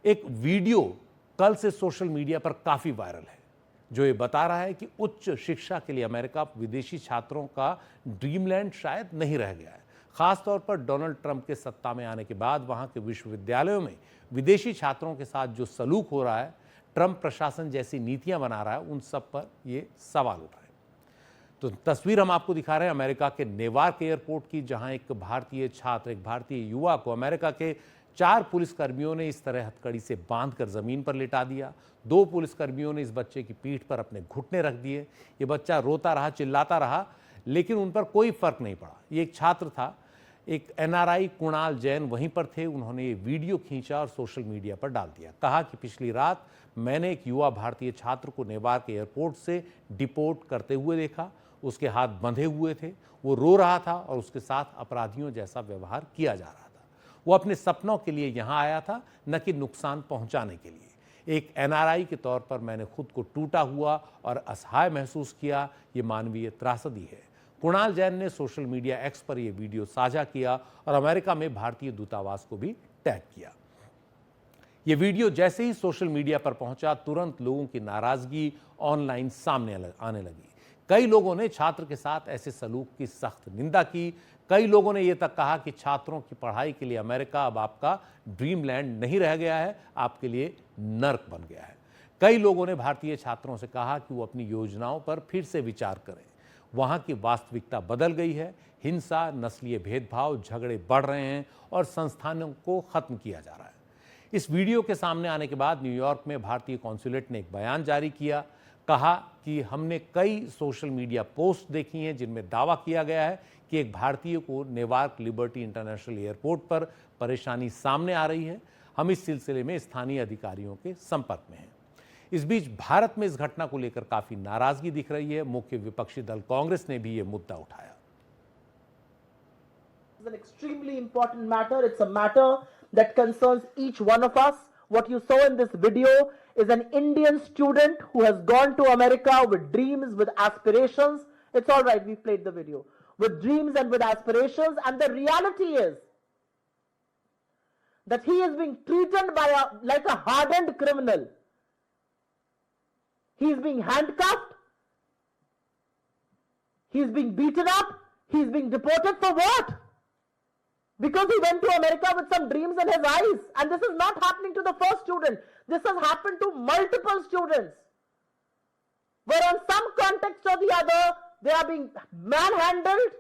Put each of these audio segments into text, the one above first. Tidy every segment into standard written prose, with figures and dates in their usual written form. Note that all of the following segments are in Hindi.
एक वीडियो कल से सोशल मीडिया पर काफी वायरल है, जो ये बता रहा है कि उच्च शिक्षा के लिए अमेरिका विदेशी छात्रों का ड्रीमलैंड शायद नहीं रह गया है। खासतौर पर डोनाल्ड ट्रंप के सत्ता में आने के बाद वहां के विश्वविद्यालयों में विदेशी छात्रों के साथ जो सलूक हो रहा है, ट्रंप प्रशासन जैसी नीतियां बना रहा है, उन सब पर ये सवाल उठ रहे हैं। तो तस्वीर हम आपको दिखा रहे हैं अमेरिका के नेवार्क एयरपोर्ट की, जहां एक भारतीय छात्र, एक भारतीय युवा को अमेरिका के 4 पुलिसकर्मियों ने इस तरह हथकड़ी से बांधकर जमीन पर लिटा दिया। 2 पुलिसकर्मियों ने इस बच्चे की पीठ पर अपने घुटने रख दिए। ये बच्चा रोता रहा, चिल्लाता रहा, लेकिन उन पर कोई फर्क नहीं पड़ा। ये एक छात्र था, एक एनआरआई कुणाल जैन वहीं पर थे। उन्होंने ये वीडियो खींचा और सोशल मीडिया पर डाल दिया। कहा कि पिछली रात मैंने एक युवा भारतीय छात्र को नेवार्क एयरपोर्ट से डिपोर्ट करते हुए देखा। उसके हाथ बंधे हुए थे, वो रो रहा था और उसके साथ अपराधियों जैसा व्यवहार किया जा रहा था। वो अपने सपनों के लिए यहाँ आया था, न कि नुकसान पहुंचाने के लिए। एक एनआरआई के तौर पर मैंने खुद को टूटा हुआ और असहाय महसूस किया। ये मानवीय त्रासदी है। कुणाल जैन ने सोशल मीडिया एक्स पर यह वीडियो साझा किया और अमेरिका में भारतीय दूतावास को भी टैग किया। यह वीडियो जैसे ही सोशल मीडिया पर पहुंचा, तुरंत लोगों की नाराजगी ऑनलाइन सामने आने लगी। कई लोगों ने छात्र के साथ ऐसे सलूक की सख्त निंदा की। कई लोगों ने यह तक कहा कि छात्रों की पढ़ाई के लिए अमेरिका अब आपका ड्रीमलैंड नहीं रह गया है, आपके लिए नर्क बन गया है। कई लोगों ने भारतीय छात्रों से कहा कि वो अपनी योजनाओं पर फिर से विचार करें। वहां की वास्तविकता बदल गई है। हिंसा, नस्लीय भेदभाव, झगड़े बढ़ रहे हैं और संस्थानों को खत्म किया जा रहा है। इस वीडियो के सामने आने के बाद न्यूयॉर्क में भारतीय कॉन्सुलेट ने एक बयान जारी किया। कहा कि हमने कई सोशल मीडिया पोस्ट देखी हैं जिनमें दावा किया गया है कि एक भारतीय को नेवार्क लिबर्टी इंटरनेशनल एयरपोर्ट पर परेशानी सामने आ रही है। हम इस सिलसिले में स्थानीय अधिकारियों के संपर्क में हैं। इस बीच भारत में इस घटना को लेकर काफी नाराजगी दिख रही है। मुख्य विपक्षी दल कांग्रेस ने भी यह मुद्दा उठाया। It's an extremely important matter. It's a matter that concerns each one of us. What you saw in this video is an Indian student who has gone to America with dreams, with aspirations. It's all right, we played the video. With dreams and with aspirations, and the reality is that he is being treated like a hardened criminal. He is being handcuffed. He is being beaten up. He is being deported for what? Because he went to America with some dreams in his eyes. And this is not happening to the first student. This has happened to multiple students. Where on some context or the other, they are being manhandled,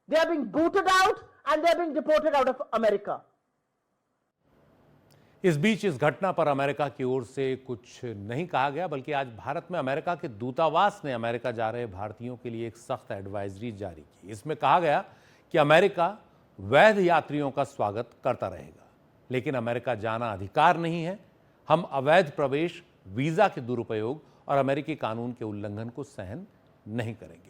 they are being booted out, and they are being deported out of America. इस बीच इस घटना पर अमेरिका की ओर से कुछ नहीं कहा गया, बल्कि आज भारत में अमेरिका के दूतावास ने अमेरिका जा रहे भारतीयों के लिए एक सख्त एडवाइजरी जारी की। इसमें कहा गया कि अमेरिका वैध यात्रियों का स्वागत करता रहेगा, लेकिन अमेरिका जाना अधिकार नहीं है। हम अवैध प्रवेश, वीजा के दुरुपयोग और अमेरिकी कानून के उल्लंघन को सहन नहीं करेंगे।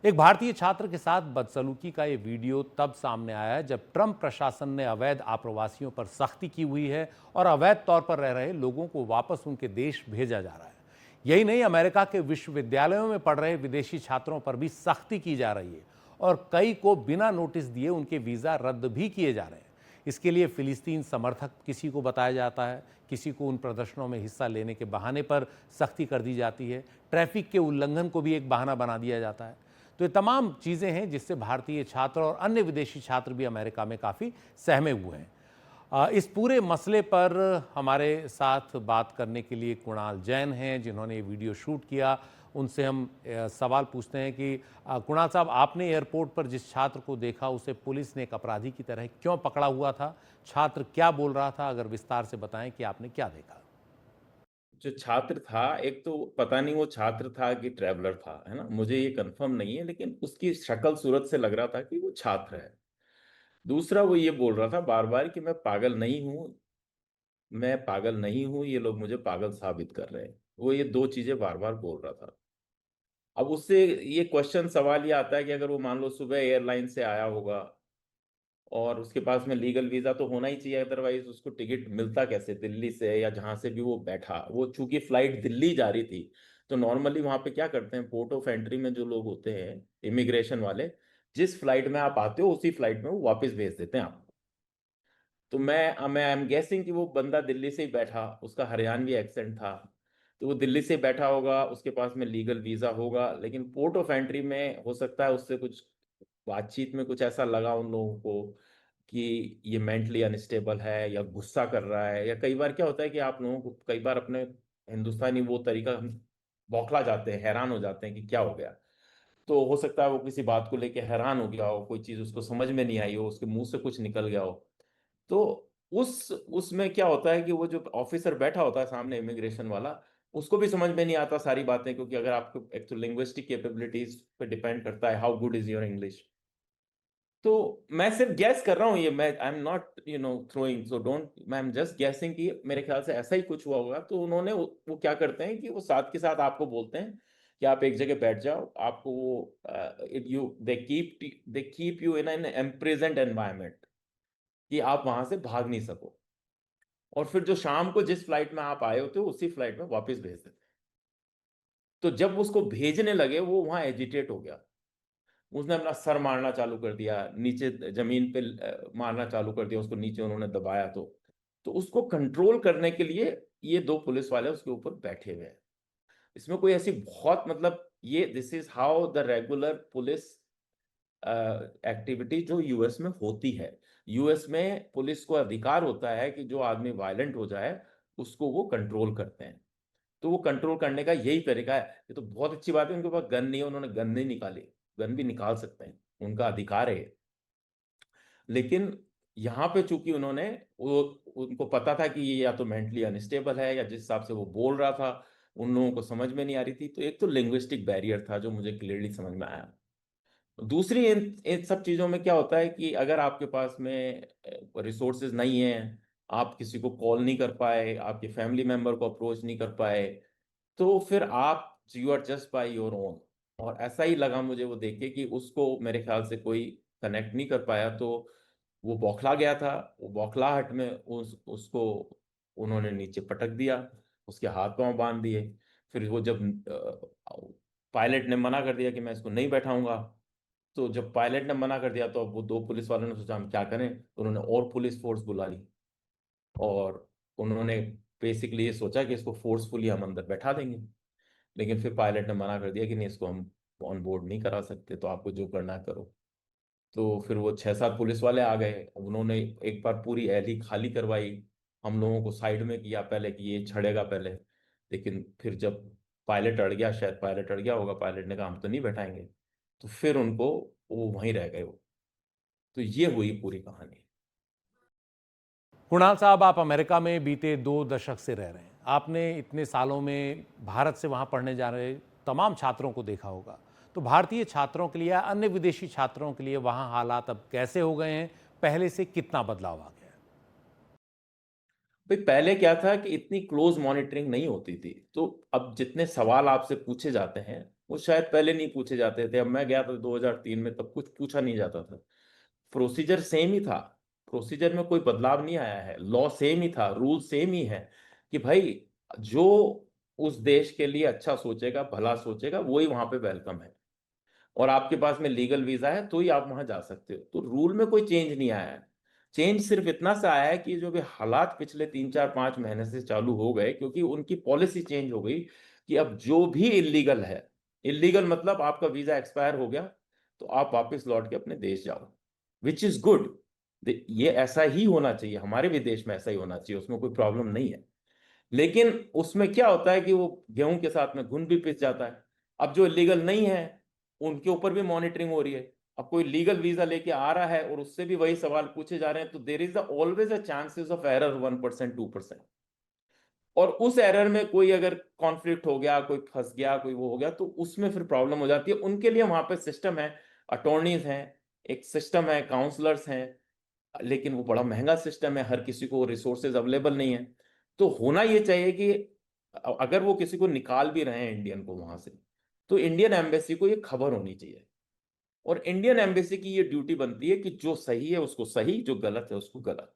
एक भारतीय छात्र के साथ बदसलूकी का यह वीडियो तब सामने आया है जब ट्रंप प्रशासन ने अवैध आप्रवासियों पर सख्ती की हुई है और अवैध तौर पर रह रहे लोगों को वापस उनके देश भेजा जा रहा है। यही नहीं, अमेरिका के विश्वविद्यालयों में पढ़ रहे विदेशी छात्रों पर भी सख्ती की जा रही है और कई को बिना नोटिस दिए उनके वीजा रद्द भी किए जा रहे हैं। इसके लिए फिलिस्तीन समर्थक किसी को बताया जाता है, किसी को उन प्रदर्शनों में हिस्सा लेने के बहाने पर सख्ती कर दी जाती है, ट्रैफिक के उल्लंघन को भी एक बहाना बना दिया जाता है। तो ये तमाम चीज़ें हैं जिससे भारतीय छात्र और अन्य विदेशी छात्र भी अमेरिका में काफ़ी सहमे हुए हैं। इस पूरे मसले पर हमारे साथ बात करने के लिए कुणाल जैन हैं, जिन्होंने ये वीडियो शूट किया। उनसे हम सवाल पूछते हैं कि कुणाल साहब, आपने एयरपोर्ट पर जिस छात्र को देखा उसे पुलिस ने एक अपराधी की तरह क्यों पकड़ा हुआ था? छात्र क्या बोल रहा था? अगर विस्तार से बताएं कि आपने क्या देखा। जो छात्र था, एक तो पता नहीं वो छात्र था कि ट्रैवलर था, है ना, मुझे ये कंफर्म नहीं है, लेकिन उसकी शक्ल सूरत से लग रहा था कि वो छात्र है। दूसरा, वो ये बोल रहा था बार बार कि मैं पागल नहीं हूं, मैं पागल नहीं हूं, ये लोग मुझे पागल साबित कर रहे हैं। वो ये 2 चीजें बार बार बोल रहा था। अब उससे ये क्वेश्चन, सवाल ये आता है कि अगर वो मान लो सुबह एयरलाइन से आया होगा और उसके पास में लीगल वीजा तो होना ही चाहिए, अदरवाइज उसको टिकट मिलता कैसे दिल्ली से या जहां से भी वो बैठा। वो चूंकि फ्लाइट दिल्ली जा रही थी, तो नॉर्मली वहां पे क्या करते हैं, पोर्ट ऑफ एंट्री में जो लोग होते हैं इमिग्रेशन वाले, जिस फ्लाइट में आप आते हो उसी फ्लाइट में वो वापस भेज देते हैं आपको। तो मैं आई एम गेसिंग कि वो बंदा दिल्ली से ही बैठा, उसका हरियाणवी एक्सेंट था, तो वो दिल्ली से बैठा होगा, उसके पास में लीगल वीजा होगा, लेकिन पोर्ट ऑफ एंट्री में हो सकता है उससे कुछ बातचीत में कुछ ऐसा लगा उन लोगों को कि ये मेंटली अनस्टेबल है या गुस्सा कर रहा है, या कई बार क्या होता है कि आप लोगों को कई बार अपने हिंदुस्तानी वो तरीका, हम बौखला जाते हैं, हैरान हो जाते हैं कि क्या हो गया। तो हो सकता है वो किसी बात को लेके हैरान हो गया हो, कोई चीज उसको समझ में नहीं आई हो, उसके मुंह से कुछ निकल गया हो। तो उसमें क्या होता है कि वो जो ऑफिसर बैठा होता है सामने, इमिग्रेशन वाला, उसको भी समझ में नहीं आता सारी बातें, क्योंकि अगर आपको एक तो लिंग्विस्टिक कैपेबिलिटीज पे डिपेंड करता है, how good is your English. तो मैं सिर्फ गैस कर रहा हूँ, ये मैं I am not throwing, so don't, मैं एम जस्ट गैसिंग कि मेरे ख्याल से ऐसा ही कुछ हुआ होगा। तो उन्होंने वो क्या करते हैं कि वो साथ के साथ आपको बोलते हैं कि आप एक जगह बैठ जाओ, आपको वो they keep you in an एम्प्रेजेंट एनवायरमेंट, कि आप वहां से भाग नहीं सको, और फिर जो शाम को जिस फ्लाइट में आप आए होते हो उसी फ्लाइट में वापस भेज देते हैं। तो जब उसको भेजने लगे वो वहां एजिटेट हो गया, उसने अपना सर मारना चालू कर दिया, नीचे जमीन पे मारना चालू कर दिया, उसको नीचे उन्होंने दबाया। तो उसको कंट्रोल करने के लिए ये दो पुलिस वाले उसके ऊपर बैठे हुए हैं। इसमें कोई ऐसी बहुत मतलब, ये this is how the regular police activity जो यूएस में होती है। यूएस में पुलिस को अधिकार होता है कि जो आदमी वायलेंट हो जाए उसको वो कंट्रोल करते हैं। तो वो कंट्रोल करने का यही तरीका है। ये तो बहुत अच्छी बात है, उनके पास गन नहीं है, उन्होंने गन नहीं निकाली, गन भी निकाल सकते हैं, उनका अधिकार है। लेकिन यहाँ पे चूंकि उन्होंने वो, उनको पता था कि ये या तो मेंटली अनस्टेबल है, या जिस हिसाब से वो बोल रहा था उन लोगों को समझ में नहीं आ रही थी। तो एक तो लिंग्विस्टिक बैरियर था जो मुझे क्लियरली समझ में आया। दूसरी, इन सब चीज़ों में क्या होता है कि अगर आपके पास में रिसोर्सेज नहीं है, आप किसी को कॉल नहीं कर पाए, आपके फैमिली मेंबर को अप्रोच नहीं कर पाए, तो फिर आप you are just by your own. और ऐसा ही लगा मुझे वो देख के कि उसको मेरे ख्याल से कोई कनेक्ट नहीं कर पाया, तो वो बौखला गया था। वो बौखलाहट में उसको उन्होंने नीचे पटक दिया, उसके हाथ पांव बांध दिए। फिर वो जब पायलट ने मना कर दिया कि मैं इसको नहीं बैठाऊंगा, तो जब पायलट ने मना कर दिया तो अब वो दो पुलिस वालों ने सोचा हम क्या करें, तो उन्होंने और पुलिस फोर्स बुला ली, और उन्होंने बेसिकली ये सोचा कि इसको फोर्सफुली हम अंदर बैठा देंगे। लेकिन फिर पायलट ने मना कर दिया कि नहीं, इसको हम ऑन बोर्ड नहीं करा सकते, तो आपको जो करना है करो। तो फिर वो 6-7 पुलिस वाले आ गए, उन्होंने एक बार पूरी एली खाली करवाई, हम लोगों को साइड में किया पहले कि ये छड़ेगा पहले। लेकिन फिर जब पायलट अड़ गया, शायद पायलट अड़ गया होगा, पायलट ने कहा हम तो नहीं बैठाएंगे, तो फिर उनको वो वहीं रह गए वो। तो ये हुई पूरी कहानी। कुणाल साहब, आप अमेरिका में बीते 2 दशक से रह रहे हैं। आपने इतने सालों में भारत से वहां पढ़ने जा रहे तमाम छात्रों को देखा होगा। तो भारतीय छात्रों के लिए या अन्य विदेशी छात्रों के लिए वहां हालात अब कैसे हो गए हैं? पहले से कितना बदलाव आ गया है? भाई पहले क्या था कि इतनी क्लोज मॉनिटरिंग नहीं होती थी, तो अब जितने सवाल आपसे पूछे जाते हैं वो शायद पहले नहीं पूछे जाते थे। अब मैं गया था 2003 में, तब कुछ पूछा नहीं जाता था, प्रोसीजर सेम ही था, प्रोसीजर में कोई बदलाव नहीं आया है, लॉ सेम ही था, रूल सेम ही है, कि भाई जो उस देश के लिए अच्छा सोचेगा, भला सोचेगा, वही वहां पे वेलकम है, और आपके पास में लीगल वीजा है तो ही आप वहां जा सकते हो। तो रूल में कोई चेंज नहीं आया है। चेंज सिर्फ इतना सा आया है कि जो भी हालात पिछले 3-4-5 महीने से चालू हो गए, क्योंकि उनकी पॉलिसी चेंज हो गई कि अब जो भी इलीगल है, इलीगल मतलब आपका वीजा एक्सपायर हो गया तो आप वापस लौट के अपने देश जाओ, विच इज गुड। ये ऐसा ही होना चाहिए, हमारे भी देश में ऐसा ही होना चाहिए, उसमें कोई प्रॉब्लम नहीं है। लेकिन उसमें क्या होता है कि वो गेहूं के साथ में घुन भी पिस जाता है। अब जो लीगल नहीं है उनके ऊपर भी मॉनिटरिंग हो रही है। अब कोई लीगल वीजा लेके आ रहा है और उससे भी वही सवाल पूछे जा रहे हैं, तो there is always a chances of error 1%, 2%। और उस एरर में कोई अगर कॉन्फ्लिक्ट हो गया, कोई फंस गया, कोई वो हो गया, तो उसमें फिर प्रॉब्लम हो जाती है। उनके लिए वहां पे सिस्टम है, अटॉर्नीज हैं, एक सिस्टम है, काउंसलर्स हैं, लेकिन वो बड़ा महंगा सिस्टम है, हर किसी को रिसोर्सेज अवेलेबल नहीं है। तो होना ये चाहिए कि अगर वो किसी को निकाल भी रहे हैं इंडियन को वहां से, तो इंडियन एम्बेसी को ये खबर होनी चाहिए, और इंडियन एम्बेसी की ये ड्यूटी बनती है कि जो सही है उसको सही, जो गलत है उसको गलत।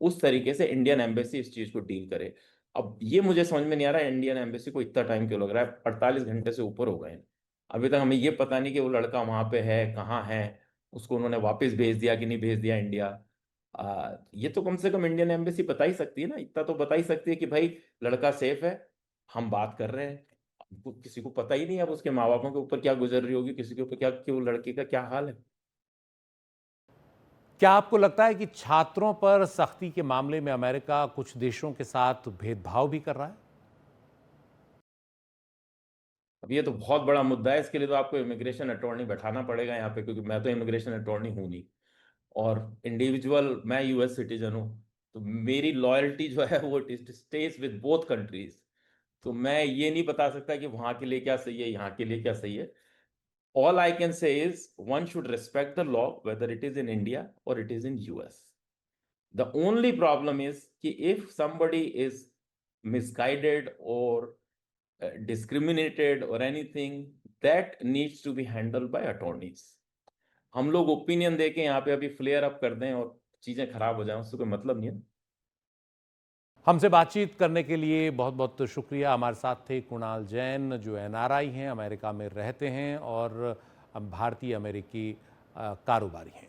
उस तरीके से इंडियन एम्बेसी इस चीज को डील करे। अब ये मुझे समझ में नहीं आ रहा है इंडियन एम्बेसी को इतना टाइम क्यों लग रहा है, 48 घंटे से ऊपर हो गए हैं, अभी तक हमें ये पता नहीं कि वो लड़का वहां पे है, कहाँ है, उसको उन्होंने वापस भेज दिया कि नहीं भेज दिया इंडिया। ये तो कम से कम इंडियन एम्बेसी बता ही सकती है ना, इतना तो बता ही सकती है कि भाई लड़का सेफ है, हम बात कर रहे हैं। किसी को पता ही नहीं अब उसके माँ बापों के ऊपर क्या गुजर रही होगी, किसी के ऊपर क्या, कि वो लड़के का क्या हाल है। क्या आपको लगता है कि छात्रों पर सख्ती के मामले में अमेरिका कुछ देशों के साथ भेदभाव भी कर रहा है? अब ये तो बहुत बड़ा मुद्दा है, इसके लिए तो आपको इमिग्रेशन अटॉर्नी बैठाना पड़ेगा यहाँ पे, क्योंकि मैं तो इमिग्रेशन अटॉर्नी हूँ नहीं, और इंडिविजुअल मैं यूएस सिटीजन हूँ, तो मेरी लॉयल्टी जो है वो स्टेज विद बोथ कंट्रीज। तो मैं ये नहीं बता सकता कि वहां के लिए क्या सही है, यहाँ के लिए क्या सही है। All I can say is one should respect the law, whether it is in India or it is in US. The only problem is कि if somebody is misguided or discriminated or anything, that needs to be handled by attorneys. हम लोग ओपिनियन दे के यहाँ पे अभी फ्लेयर अप कर दें और चीजें खराब हो जाएं, उससे कोई मतलब नहीं है। हमसे बातचीत करने के लिए बहुत बहुत शुक्रिया। हमारे साथ थे कुणाल जैन, जो एनआरआई हैं, अमेरिका में रहते हैं और भारतीय अमेरिकी कारोबारी हैं।